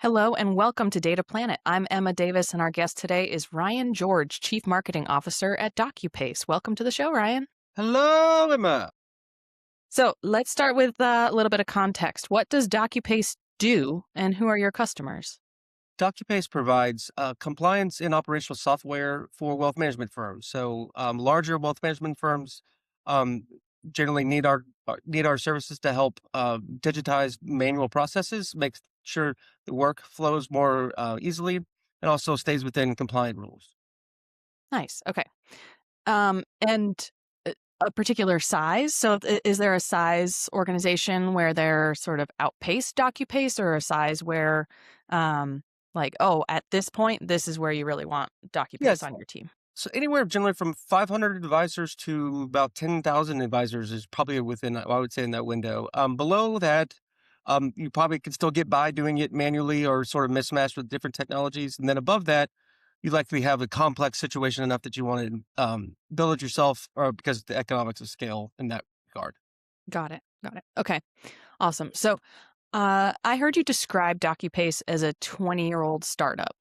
Hello and welcome to Data Planet. I'm Emma Davis, and our guest today is Ryan George, Chief Marketing Officer at Docupace. Welcome to the show, Ryan. Hello, Emma. So let's start with a little bit of context. What does Docupace do, and who are your customers? Docupace provides compliance and operational software for wealth management firms. So larger wealth management firms um, generally need our services to help digitize manual processes, make sure the work flows more easily, and also stays within compliant rules. Nice. Okay. And a particular size. So is there a size organization where they're sort of outpaced Docupace, or a size where, at this point, this is where you really want Docupace Yes. on your team? So anywhere generally from 500 advisors to about 10,000 advisors is probably within, I would say, in that window. Below that, you probably could still get by doing it manually or sort of mismatched with different technologies. And then above that, you likely have a complex situation enough that you want to build it yourself, or because of the economics of scale in that regard. Got it. Got it. Okay. Awesome. So I heard you describe Docupace as a 20-year-old startup,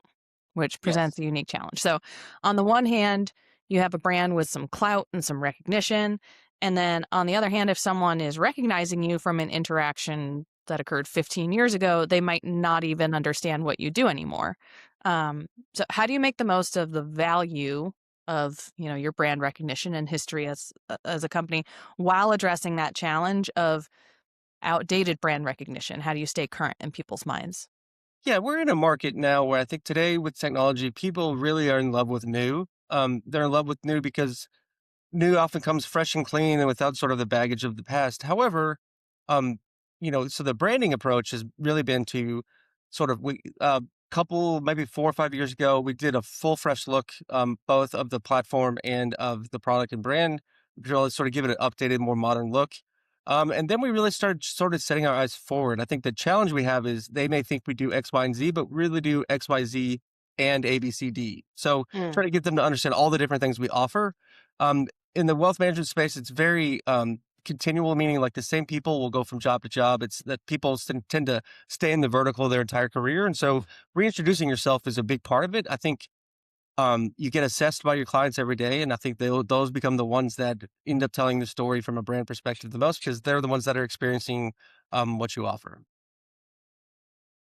which presents Yes. a unique challenge. So, on the one hand, you have a brand with some clout and some recognition. And then on the other hand, if someone is recognizing you from an interaction that occurred 15 years ago, they might not even understand what you do anymore. So, how do you make the most of the value of your brand recognition and history as a company while addressing that challenge of outdated brand recognition? How do you stay current in people's minds? Yeah, we're in a market now where I think today with technology, people really are in love with new. They're in love with new because new often comes fresh and clean and without sort of the baggage of the past. However, um, so the branding approach has really been to sort of couple maybe 4 or 5 years ago, we did a full fresh look, both of the platform and of the product and brand, to really sort of give it an updated, more modern look. And then we really started sort of setting our eyes forward. I think the challenge we have is they may think we do X, Y, and Z, but really do X, Y, Z and A, B, C, D. So Mm. try to get them to understand all the different things we offer. Um, in the wealth management space, it's very continual, meaning like the same people will go from job to job. It's that people tend to stay in the vertical their entire career. And so reintroducing yourself is a big part of it. I think you get assessed by your clients every day. And I think those become the ones that end up telling the story from a brand perspective the most, because they're the ones that are experiencing what you offer.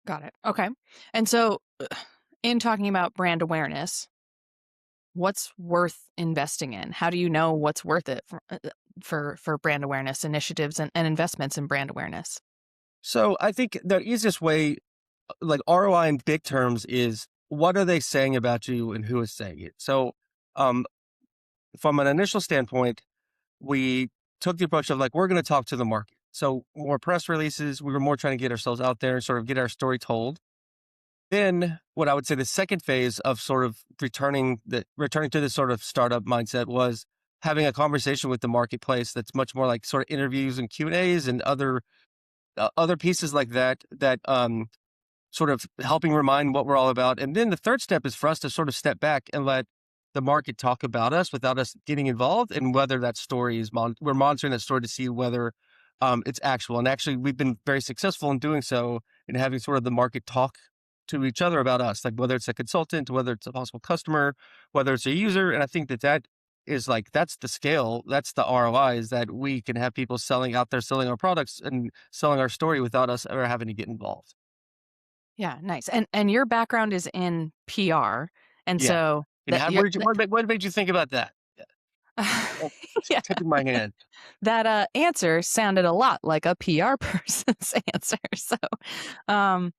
Got it. Okay. And so, in talking about brand awareness, what's worth investing in? How do you know what's worth it for brand awareness initiatives and investments in brand awareness? So I think the easiest way, like ROI in big terms, is what are they saying about you and who is saying it? So um, from an initial standpoint, we took the approach of like, we're going to talk to the market. So more press releases, we were more trying to get ourselves out there and sort of get our story told. Then what I would say the second phase of sort of returning to this sort of startup mindset was having a conversation with the marketplace that's much more like sort of interviews and Q&As and other pieces like that sort of helping remind what we're all about. And then the third step is for us to sort of step back and let the market talk about us without us getting involved, and whether that story is we're monitoring that story to see whether it's actual. And actually, we've been very successful in doing so, in having sort of the market talk to each other about us, like whether it's a consultant, whether it's a possible customer, whether it's a user. And I think that is like, that's the scale, that's the ROI, is that we can have people selling out there, selling our products and selling our story without us ever having to get involved. Yeah, nice. And your background is in PR, and Yeah. so And that how you're what made you think about that? Yeah. Oh, it's yeah. tipping my hand. That, answer sounded a lot like a PR person's answer. So, um,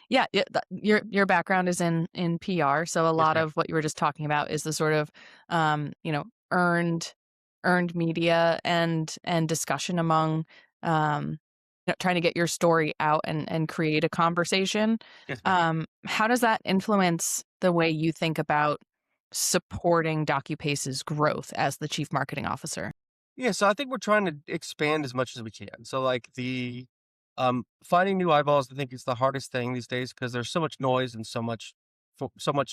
yeah, your background is in PR, so a Yes, lot ma'am. of what you were just talking about is the sort of, earned media and discussion among, trying to get your story out and create a conversation. Yes, ma'am. How does that influence the way you think about supporting DocuPace's growth as the chief marketing officer? Yeah, so I think we're trying to expand as much as we can. So like finding new eyeballs, I think is the hardest thing these days because there's so much noise and so much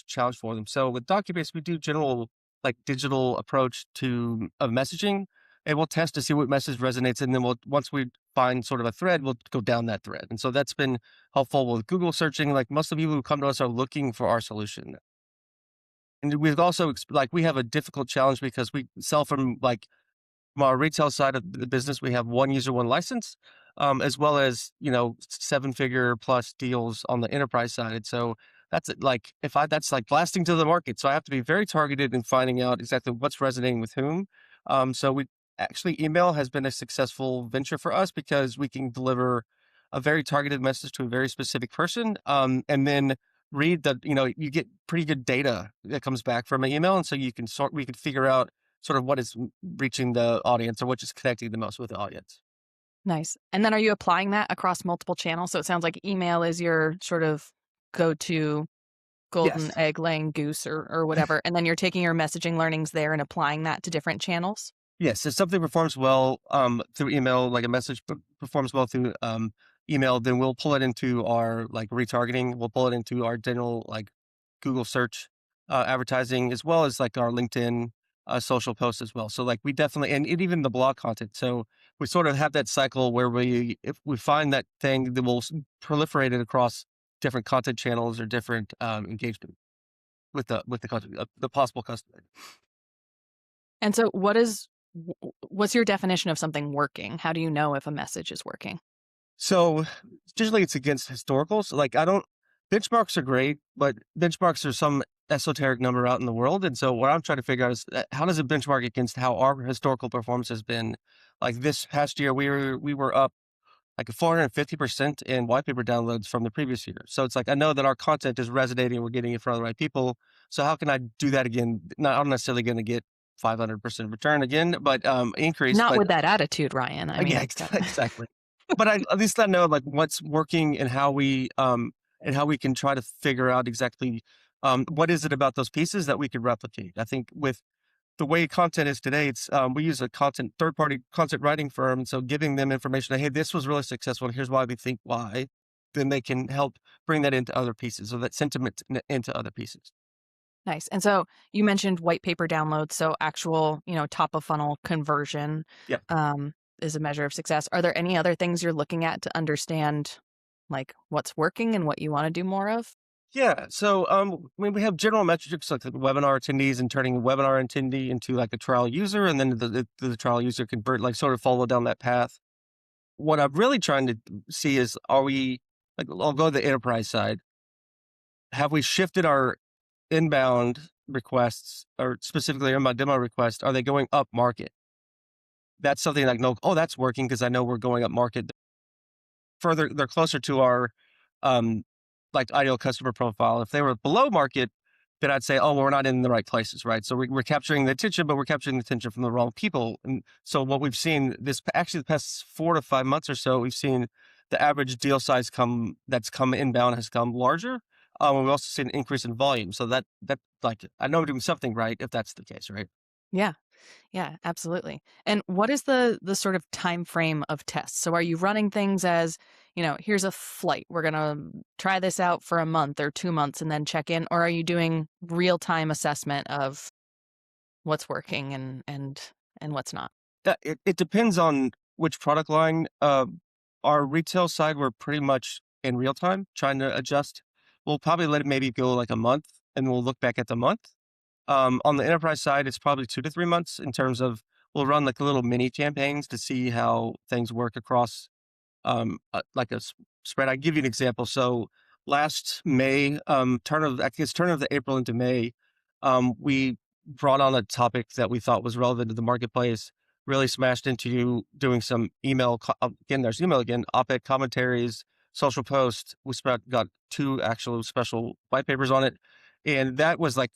challenge for them. So with Docubase, we do general like digital approach to of messaging, and we'll test to see what message resonates, and then once we find sort of a thread, we'll go down that thread. And so that's been helpful with Google searching. Like most of the people who come to us are looking for our solution. And we've also like we have a difficult challenge because we sell from our retail side of the business, we have one user, one license, as well as, seven-figure plus deals on the enterprise side. So that's like that's like blasting to the market. So I have to be very targeted in finding out exactly what's resonating with whom. So we actually email has been a successful venture for us because we can deliver a very targeted message to a very specific person, and then read you get pretty good data that comes back from an email, and so we can figure out sort of what is reaching the audience or which is connecting the most with the audience. Nice. And then are you applying that across multiple channels? So it sounds like email is your sort of go-to golden Yes. egg laying goose or whatever, and then you're taking your messaging learnings there and applying that to different channels? Yes, if something performs well, through email, like a message performs well through, email, then we'll pull it into our, like, retargeting. We'll pull it into our general, like, Google search, advertising, as well as, like, our LinkedIn, social posts as well. So, like, we definitely and even the blog content. So, we sort of have that cycle where if we find that thing, then we'll proliferate it across different content channels or different, engagement with the content, the possible customer. And so what's your definition of something working? How do you know if a message is working? So, usually it's against historicals. Like, I don't benchmarks are great, but benchmarks are some esoteric number out in the world. And so what I'm trying to figure out is how does it benchmark against how our historical performance has been? Like this past year, we were up like 450% in white paper downloads from the previous year. So it's like I know that our content is resonating, we're getting in front of the right people. So how can I do that again? Not I'm necessarily going to get 500% return again, but increase. Not But with that attitude, Ryan. I mean, yeah, it's got exactly. But at least I know, like, what's working and how we can try to figure out exactly, what is it about those pieces that we could replicate. I think with the way content is today, it's, we use a third-party content writing firm, and so giving them information, that, "Hey, this was really successful, and here's why we think why," then they can help bring that into other pieces, or that sentiment into other pieces. nice. And so you mentioned white paper downloads, so actual, top of funnel conversion Yeah. um, is a measure of success. Are there any other things you're looking at to understand like what's working and what you want to do more of? Yeah. So, we have general metrics like the webinar attendees and turning a webinar attendee into like a trial user, and then the trial user convert, like sort of follow down that path. What I'm really trying to see is, are we like, I'll go to the enterprise side. Have we shifted our inbound requests, or specifically in my demo request? Are they going up market? That's something like, no, oh, that's working because I know we're going up market. Further, they're closer to our, um, like, ideal customer profile. If they were below market, then I'd say, oh, well, we're not in the right places, right? So we're capturing the attention, but we're capturing the attention from the wrong people. And so what we've seen actually the past 4 to 5 months or so, we've seen the average deal size that's come inbound has come larger. And we also seen an increase in volume. So that like I know we're doing something right if that's the case, right? Yeah. Yeah, absolutely. And what is the sort of time frame of tests? So are you running things as, here's a flight. We're going to try this out for a month or 2 months and then check in, or are you doing real-time assessment of what's working and what's not? It depends on which product line. Our retail side, we're pretty much in real time trying to adjust. We'll probably let it maybe go like a month, and we'll look back at the month. On the enterprise side, it's probably 2 to 3 months in terms of we'll run like little mini campaigns to see how things work across, like spread. I give you an example. So last May, I guess turn of the April into May, we brought on a topic that we thought was relevant to the marketplace. Really smashed into doing some again. There's email again, op-ed commentaries, social posts. Got two actual special white papers on it, and that was like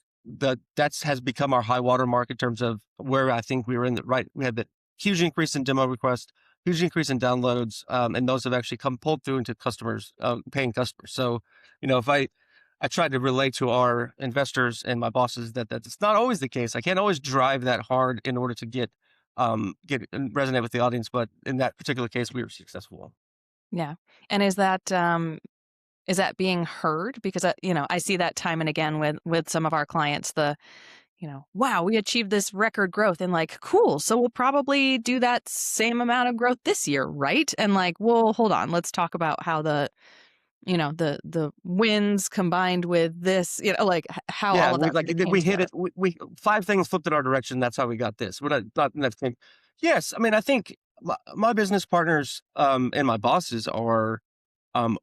that's has become our high water mark in terms of where I think we were in the right. We had the huge increase in demo requests, huge increase in downloads, and those have actually come pulled through into customers, paying customers. So, if I tried to relate to our investors and my bosses that that's not always the case. I can't always drive that hard in order to get and resonate with the audience, but in that particular case, we were successful. Yeah. And is that being heard? Because I see that time and again with some of our clients. wow, we achieved this record growth, and like, cool. So we'll probably do that same amount of growth this year, right? And like, well, hold on, let's talk about how the wins combined with this, like how Yeah, all of we that like sort of we came hit together. it. We five things flipped in our direction. That's how we got this. We're not next thing. Yes, I mean I think my business partners and my bosses are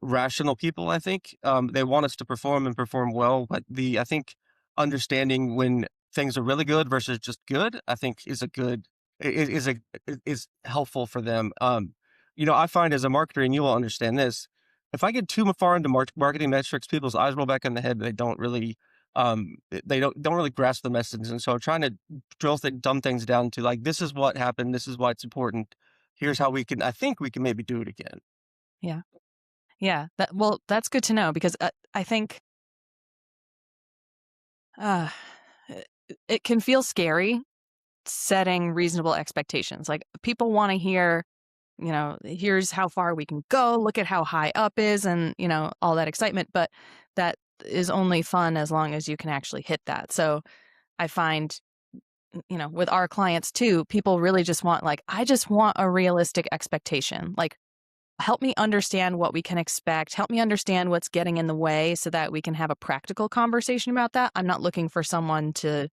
rational people. I think they want us to perform and perform well. But I think understanding when things are really good versus just good, I think is a good is a is helpful for them. I find as a marketer, and you will understand this. If I get too far into marketing metrics, people's eyes roll back in the head. They don't really they don't really grasp the message. And so I'm trying to dumb things down to like this is what happened. This is why it's important. Here's how we can. I think we can maybe do it again. Yeah. Yeah. That's good to know because I think uh, it can feel scary setting reasonable expectations. Like people want to hear, here's how far we can go, look at how high up is, and, all that excitement. But that is only fun as long as you can actually hit that. So I find, with our clients too, people really just want, like, I just want a realistic expectation. Like, help me understand what we can expect. Help me understand what's getting in the way so that we can have a practical conversation about that. I'm not looking for someone to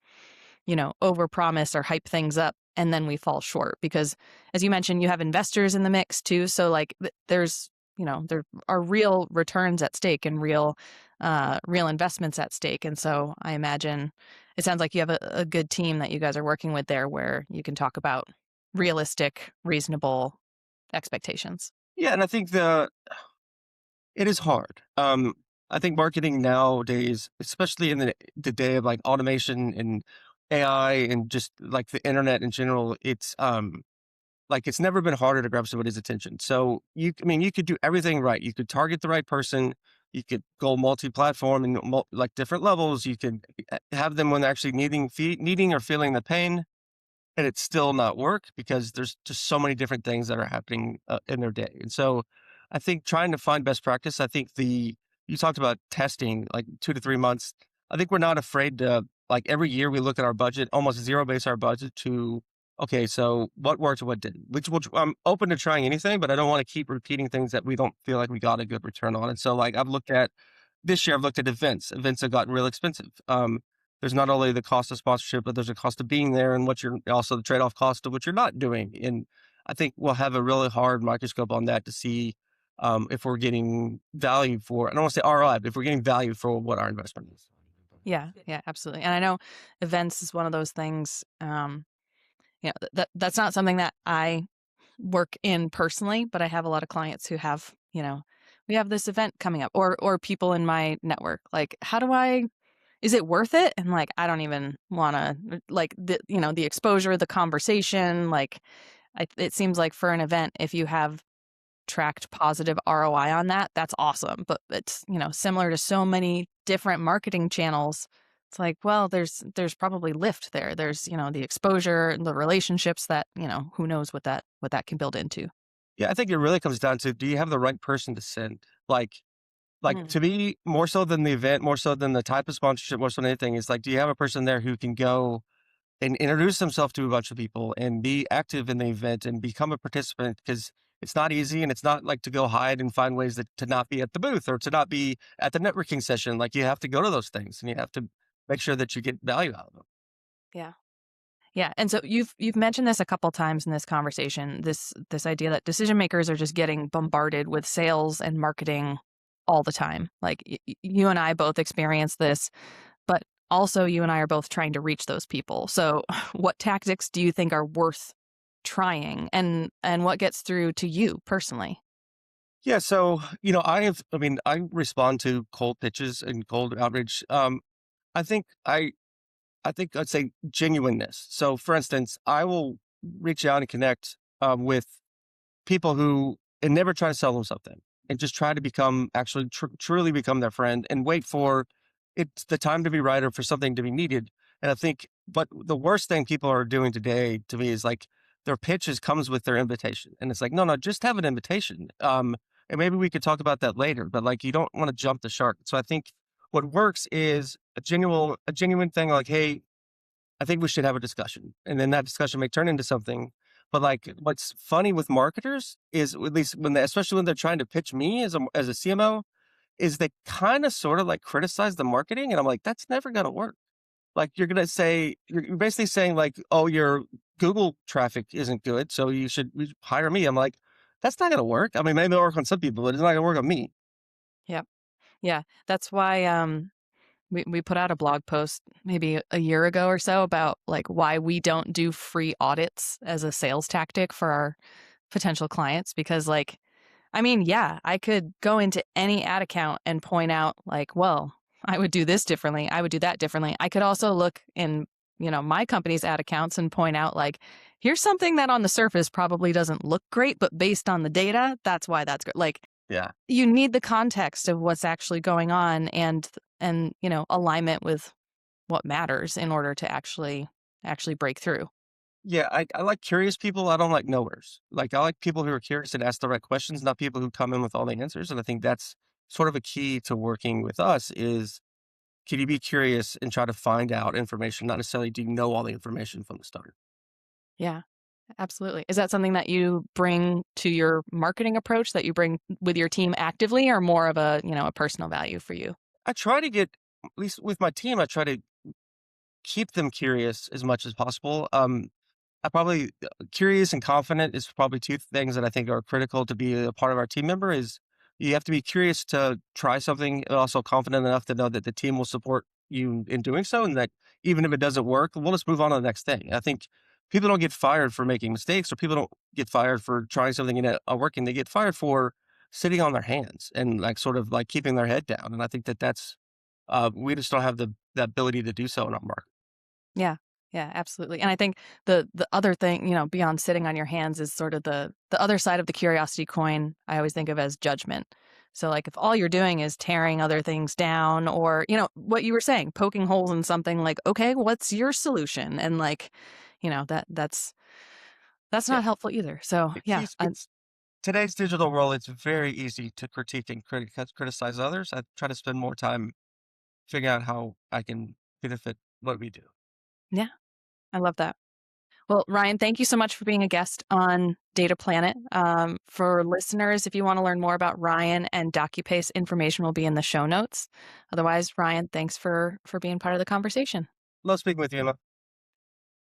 overpromise or hype things up and then we fall short because as you mentioned, you have investors in the mix too. So like there are real returns at stake and real investments at stake. And so I imagine it sounds like you have a good team that you guys are working with there where you can talk about realistic, reasonable expectations. Yeah, and I think it is hard. I think marketing nowadays, especially in the day of like automation and AI and just like the internet in general, it's like it's never been harder to grab somebody's attention. So I mean, you could do everything right. You could target the right person. You could go multi-platform and like different levels. You could have them when they're actually needing or feeling the pain and it's still not work because there's just so many different things that are happening in their day. And so I think trying to find best practice, I think you talked about testing like 2 to 3 months. I think we're not afraid to like every year we look at our budget, almost zero base our budget to, okay, so what worked, what didn't, which I'm open to trying anything, but I don't want to keep repeating things that we don't feel like we got a good return on. And so like this year I've looked at events. Events have gotten real expensive. There's not only the cost of sponsorship, but there's a cost of being there and also the trade-off cost of what you're not doing. And I think we'll have a really hard microscope on that to see if we're getting value for, I don't want to say ROI, but if we're getting value for what our investment is. Yeah, yeah, absolutely. And I know events is one of those things. That's not something that I work in personally, but I have a lot of clients who have, we have this event coming up or people in my network. Like, is it worth it? And like, I don't even want to like the exposure, the conversation, like it seems like for an event, if you have tracked positive ROI on that, that's awesome. But it's, similar to so many different marketing channels. It's like, well, there's probably lift there. There's, the exposure and the relationships that, who knows what that can build into. Yeah, I think it really comes down to, do you have the right person to send? Like Mm. to me, more so than the event, more so than the type of sponsorship, more so than anything, is like, do you have a person there who can go and introduce himself to a bunch of people and be active in the event and become a participant? Because it's not easy and it's not like to go hide and find ways to not be at the booth or to not be at the networking session. Like you have to go to those things and you have to make sure that you get value out of them. Yeah. Yeah, and so you've mentioned this a couple times in this conversation, this idea that decision makers are just getting bombarded with sales and marketing all the time. Like you and I both experience this, but also you and I are both trying to reach those people. So what tactics do you think are worth trying and what gets through to you personally? Yeah. So, I mean, I respond to cold pitches and cold outreach. I think I think I'd say genuineness. So for instance, I will reach out and connect with people who and never try to sell them something and just try to become actually truly become their friend and wait for it's the time to be right or for something to be needed. And I think, but the worst thing people are doing today to me is like their pitches comes with their invitation. And it's like, no, just have an invitation. And maybe we could talk about that later, but like, you don't want to jump the shark. So I think what works is a genuine thing like, hey, I think we should have a discussion. And then that discussion may turn into something. But like what's funny with marketers is, at least when they, especially when they're trying to pitch me as a CMO, is they kind of sort of like criticize the marketing. And I'm like, that's never gonna work. Like you're gonna say you're basically saying like, oh, your Google traffic isn't good, so you should hire me. I'm like, that's not gonna work. I mean, maybe it'll work on some people, but it's not gonna work on me. Yep. Yeah. That's why we put out a blog post maybe a year ago or so about like why we don't do free audits as a sales tactic for our potential clients because like I mean, yeah, I could go into any ad account and point out like, well, I would do this differently. I would do that differently. I could also look in, my company's ad accounts and point out like, here's something that on the surface probably doesn't look great, but based on the data, that's why that's good. Like Yeah. you need the context of what's actually going on and alignment with what matters in order to actually break through. Yeah, I like curious people. I don't like knowers. Like I like people who are curious and ask the right questions, not people who come in with all the answers. And I think that's sort of a key to working with us is, can you be curious and try to find out information, not necessarily do you know all the information from the start. Yeah. Absolutely. Is that something that you bring to your marketing approach that you bring with your team actively or more of a personal value for you? I try to get, at least with my team, I try to keep them curious as much as possible. I probably curious and confident is probably two things that I think are critical to be a part of our team member. Is you have to be curious to try something, and also confident enough to know that the team will support you in doing so, and that even if it doesn't work, we'll just move on to the next thing. I think people don't get fired for making mistakes, or people don't get fired for trying something and it working. They get fired for sitting on their hands and like sort of like keeping their head down. And I think that that's we just don't have the ability to do so in our market. Yeah. Yeah, absolutely. And I think the other thing, beyond sitting on your hands is sort of the other side of the curiosity coin I always think of as judgment. So like if all you're doing is tearing other things down or, what you were saying, poking holes in something like, okay, what's your solution? And like, that's Yeah, not helpful either. So yeah, it's today's digital world. It's very easy to critique and criticize others. I try to spend more time figuring out how I can benefit what we do. yeah, I love that. Well, Ryan, thank you so much for being a guest on Data Planet. For listeners, if you want to learn more about Ryan and Docupace, information will be in the show notes. Otherwise, Ryan, thanks for being part of the conversation. Love speaking with you, Emma.